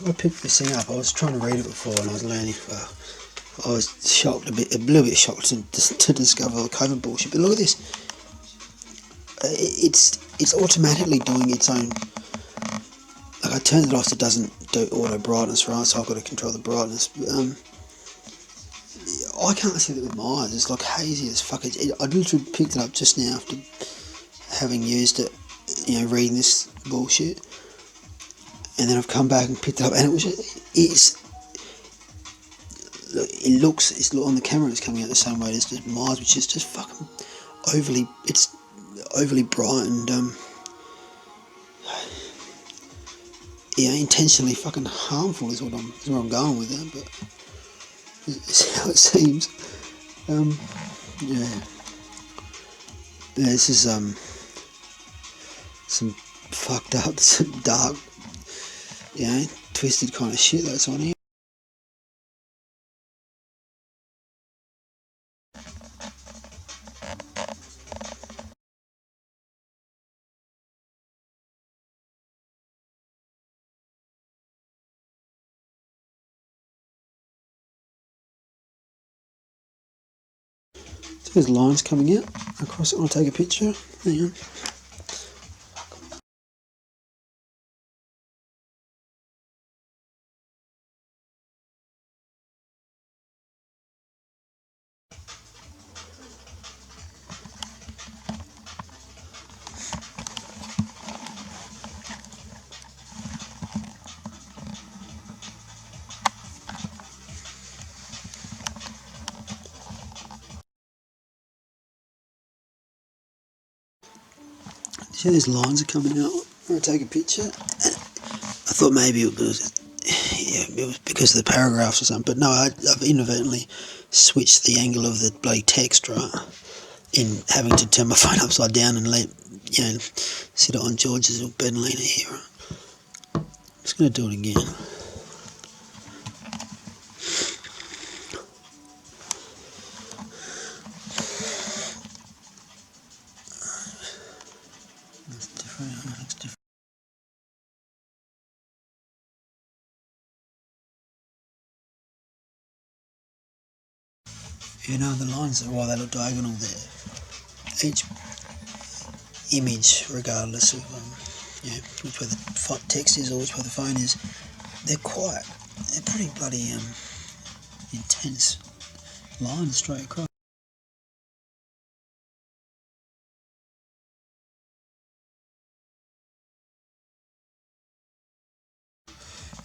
I picked this thing up. I was trying to read it before and I was learning. I was shocked, a little bit shocked to discover all the COVID bullshit. But look at this. It's automatically doing its own. Like I turned it off so it doesn't do auto brightness, right? So I've got to control the brightness. But, I can't see it with my eyes. It's like hazy as fuck. I literally picked it up just now after having used it, reading this bullshit. And then I've come back and picked it up, and it looks on the camera. It's coming out the same way as Mars, which is just fucking overly. It's overly bright and intentionally fucking harmful is where I'm going with that. But it's how it seems. This is some fucked up, some dark, twisted kind of shit that's on here. So there's lines coming out across it. I'll take a picture. Hang on. See, these lines are coming out. I'll take a picture. I thought maybe it was because of the paragraphs or something, but no, I've inadvertently switched the angle of the bloody text, right? In having to turn my phone upside down and sit it on George's little bed and lean here. Right? I'm just going to do it again. That's different. That looks different. The lines are why they look diagonal there. Each image, regardless of which way the text is or which way the phone is, they're pretty bloody intense lines straight across.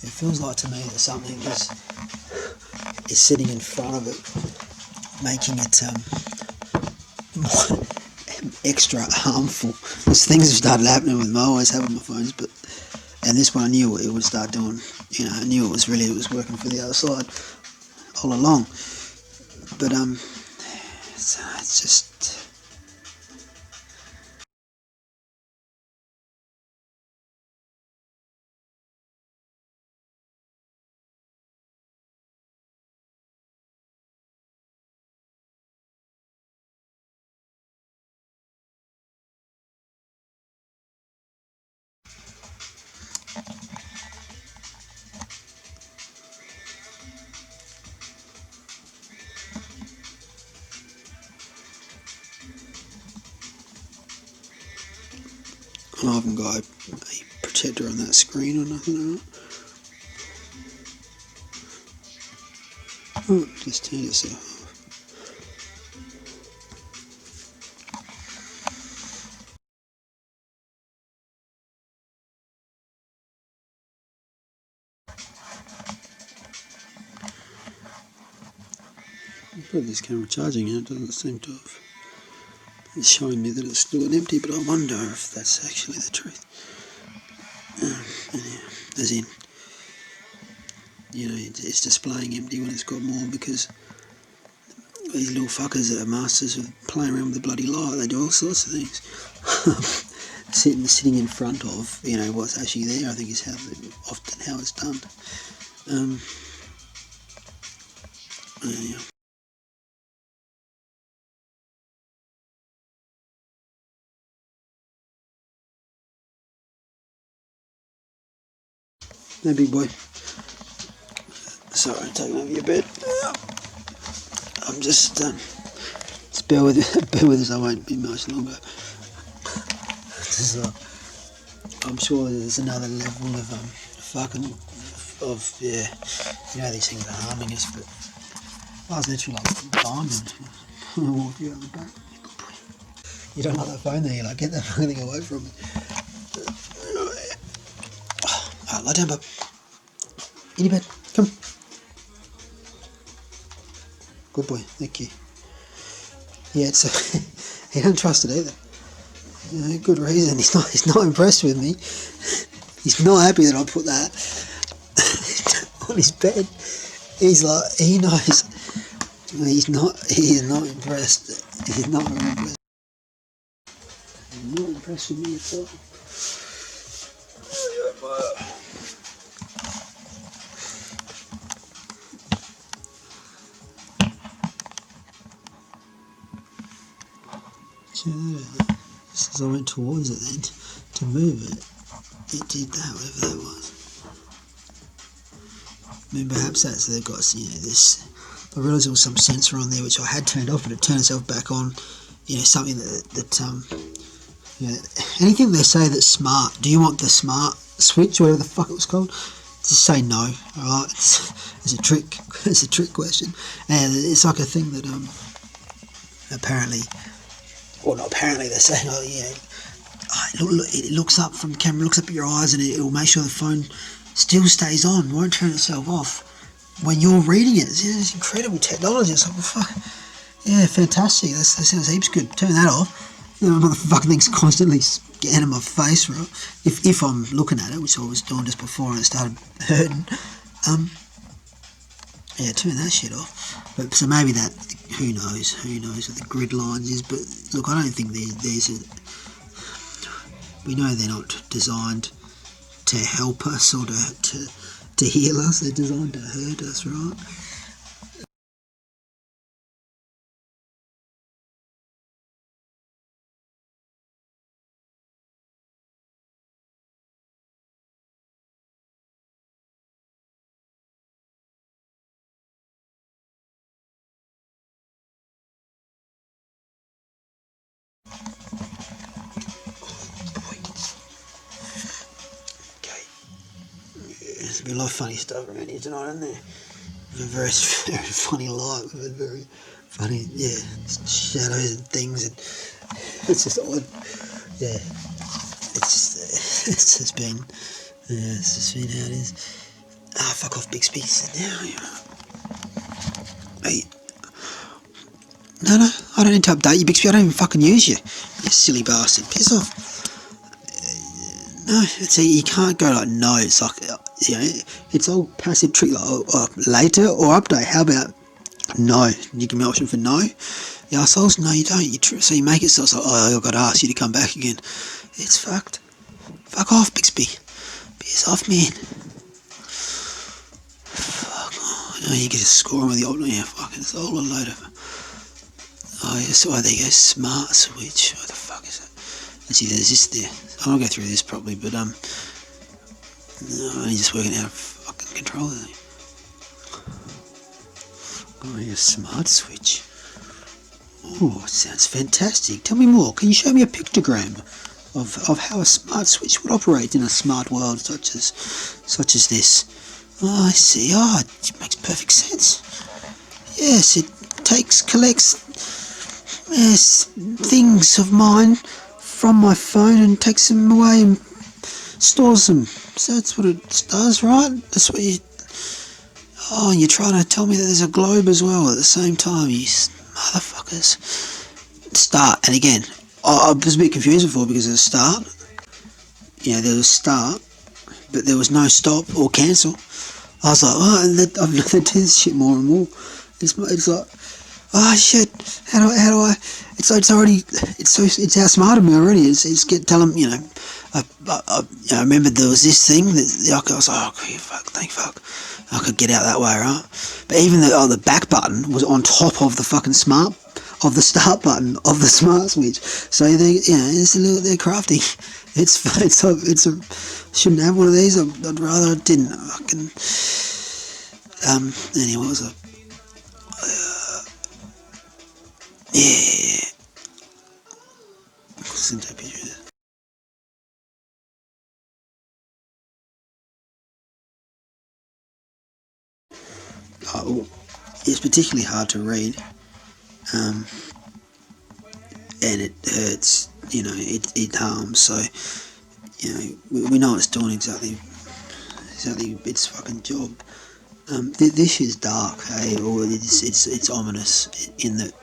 It feels like to me that something is sitting in front of it, making it more extra harmful. There's things have started happening with my always have on my phones, and this one I knew it would start doing. I knew it was working for the other side all along. But it's just. I haven't got a protector on that screen or nothing, right? Oh, just turned itself off. I put this camera charging and it doesn't seem to have. It's showing me that it's still empty, but I wonder if that's actually the truth. As in, it's displaying empty when it's got more because these little fuckers that are masters of playing around with the bloody light, they do all sorts of things. Sitting in front of, what's actually there, I think is often how it's done. Yeah. No, big boy. Sorry, I'm taking over your bed. I'm just bear with us. I won't be much longer. I'm sure there's another level of yeah, you know, these things are harming us, but I was literally like diamond. I walked you out the back. You don't like that phone there, you're like, get that fucking thing away from me. Alright, lie down, bub. In your bed, come. Good boy, thank you. Yeah, it's he don't trust it either. You know, good reason. He's not impressed with me. He's not happy that I put that on his bed. He's like, he knows. He is not impressed. He's not impressed. He's not impressed with me at all. As I went towards it then, to move it, it did that, whatever that was. I mean, perhaps that's, they've got, you know, this, I realised there was some sensor on there which I had turned off, but it turned itself back on, you know, something that you know, anything they say that's smart, do you want the smart switch, or whatever the fuck it was called? Just say no, alright? It's a trick, it's a trick question. And it's like a thing that, apparently, well, not apparently, they're saying, oh, yeah, it looks up from the camera, looks up at your eyes, and it will make sure the phone still stays on, won't turn itself off when you're reading it. It's incredible technology. It's like, well, fuck, yeah, fantastic. That sounds heaps good. Turn that off. You know, the fucking thing's constantly getting in my face, right? If I'm looking at it, which I was doing just before and it started hurting, yeah, turn that shit off. But so maybe that, who knows what the grid lines is. But look, I don't think these are, we know they're not designed to help us or to heal us. They're designed to hurt us, right? There's been a lot of funny stuff around here tonight, isn't there? We've a very, very funny light. We've had very funny, yeah, shadows and things, and it's just odd. Yeah, it's just been how it is. Ah, fuck off, Bixby. Now, hey, no, I don't need to update you, Bixby. I don't even fucking use you. You silly bastard. Piss off. No, you can't go like no. It's like, you know, it's all passive trick, like later or update. How about no? You give me an option for no. You assholes, no, you don't. So you make it so it's like, oh, I've got to ask you to come back again. It's fucked. Fuck off, Bixby. Piss off, man. Fuck. Oh, you get a score with the option. Yeah, fucking, it's all a load of. Oh, yes, oh, there you go. Smart switch. What the fuck is that? Let's see, there's this there. I won't go through this probably, but no, I'm only just working out how to fucking control it. Oh, yeah, smart switch. Oh, it sounds fantastic. Tell me more. Can you show me a pictogram of how a smart switch would operate in a smart world such as this? Oh, I see. Oh, it makes perfect sense. Yes, it collects things of mine from my phone and takes them away and stores them. So that's what it does, right? That's what you... Oh, and you're trying to tell me that there's a globe as well at the same time, you motherfuckers. Start, and again, I was a bit confused before because of the start. You know, there was start, but there was no stop or cancel. I was like, oh, and I've learned to do this shit more and more. It's like, oh shit, how do I, it's how smart of me already. It's tell them, you know, I remember there was this thing that I was like, oh, thank fuck, I could get out that way, right? But even the back button was on top of the fucking start button of the smart switch. So they, you know, they're crafty. It's shouldn't have one of these. I'd rather I didn't. Anyway, what was it? Yeah. Send a picture of this. Oh, it's particularly hard to read, and it hurts. It harms. So, we know it's doing exactly its fucking job. This is dark, hey, or it's ominous in the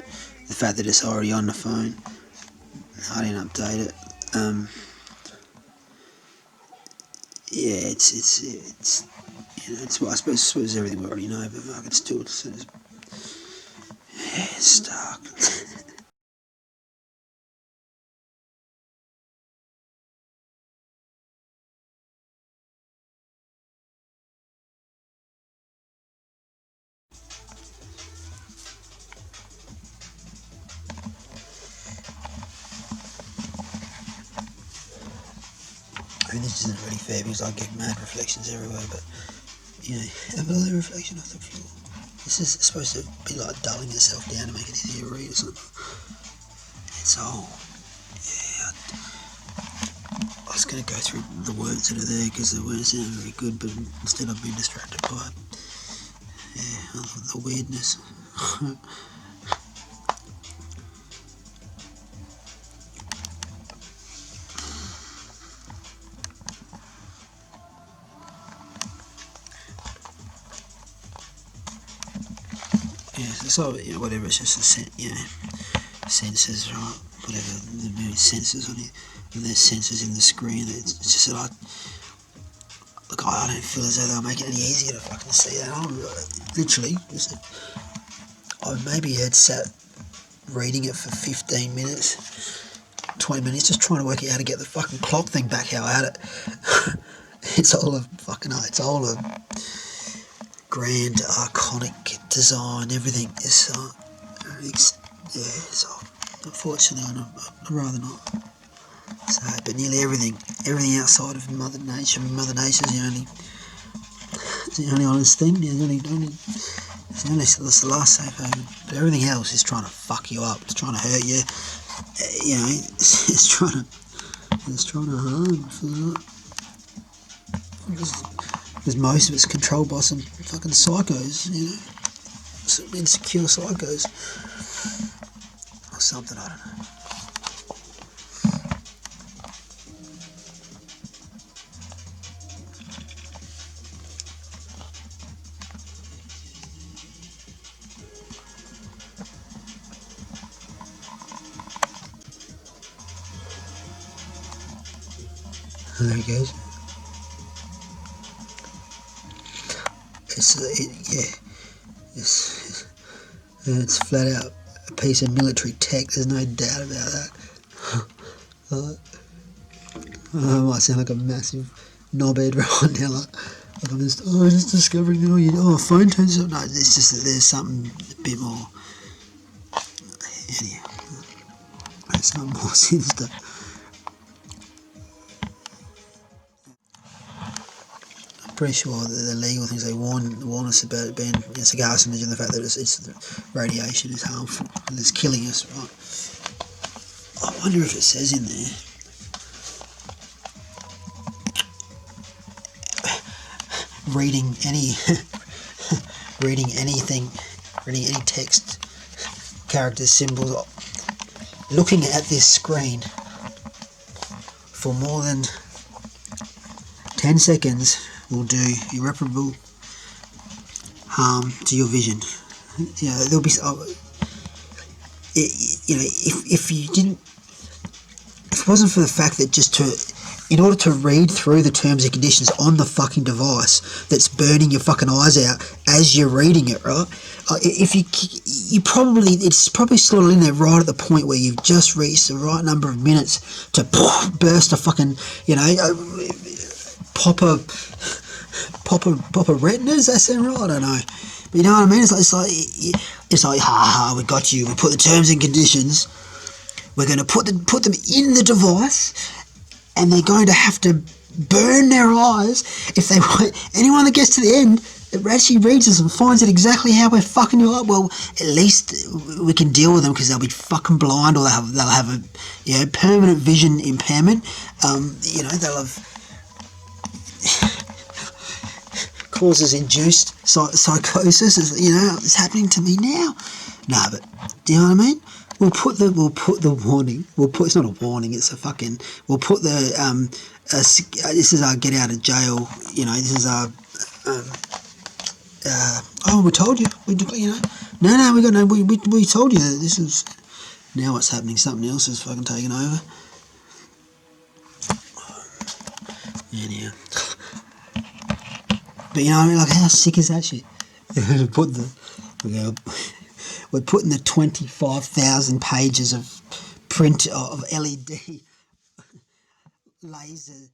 fact that it's already on the phone. I didn't update it. Yeah, it's well, I suppose everything we already know, but I can still. It's dark. I mean, this isn't really fair because I get mad reflections everywhere, but have a little reflection off the floor. This is supposed to be like dulling yourself down to make it easier to read or something. It's all. Yeah. I was going to go through the words that are there because the words sound very good, but instead I've been distracted by it. Yeah, the weirdness. Yeah, so whatever, it's just sensors, right? Whatever, the new sensors on it, and there's sensors in the screen. It's just that I don't feel as though they'll make it any easier to fucking see that. Literally, I maybe had sat reading it for 15 minutes, 20 minutes, just trying to work out how to get the fucking clock thing back how I had it. It's all a grand, archonic design, everything. It's unfortunately, I'd rather not. So, but nearly everything outside of Mother Nature's the only honest thing. It's the last safe haven. But everything else is trying to fuck you up. It's trying to hurt you. It's trying to harm. Because most of it's controlled by some fucking psychos, some insecure psychos. Or something, I don't know. And there he goes. It's flat out a piece of military tech. There's no doubt about that. I might sound like a massive knobhead right now. Like I'm just discovering a phone turns up. No, it's just that there's something a bit more. Anyhow, there's something more sinister. Pretty sure that the legal things they warn us about it being a carcinogen, and the fact that it's radiation is harmful and it's killing us, right? I wonder if it says in there reading any text, characters, symbols, looking at this screen for more than 10 seconds will do irreparable harm to your vision. There'll be if it wasn't for the fact that in order to read through the terms and conditions on the fucking device that's burning your fucking eyes out as you're reading it, right? If it's probably slotted in there right at the point where you've just reached the right number of minutes to burst a fucking, pop a retina. Does that sound right? I don't know. But you know what I mean? It's like, ha, we got you. We put the terms and conditions. We're going to put them in the device, and they're going to have to burn their eyes if they want. Anyone that gets to the end, It actually reads us and finds it exactly how we're fucking you up. Well, at least we can deal with them because they'll be fucking blind, or they'll have a permanent vision impairment. They'll have causes induced psychosis. It's happening to me now. No, but do you know what I mean? We'll put the warning. It's not a warning. It's a fucking. We'll put the this is our get out of jail. This is our. We told you. We got no. We told you that this is. Now what's happening? Something else is fucking taking over. Anyhow. But you know what I mean? Like, how sick is that shit? We're putting the 25,000 pages of print of LED laser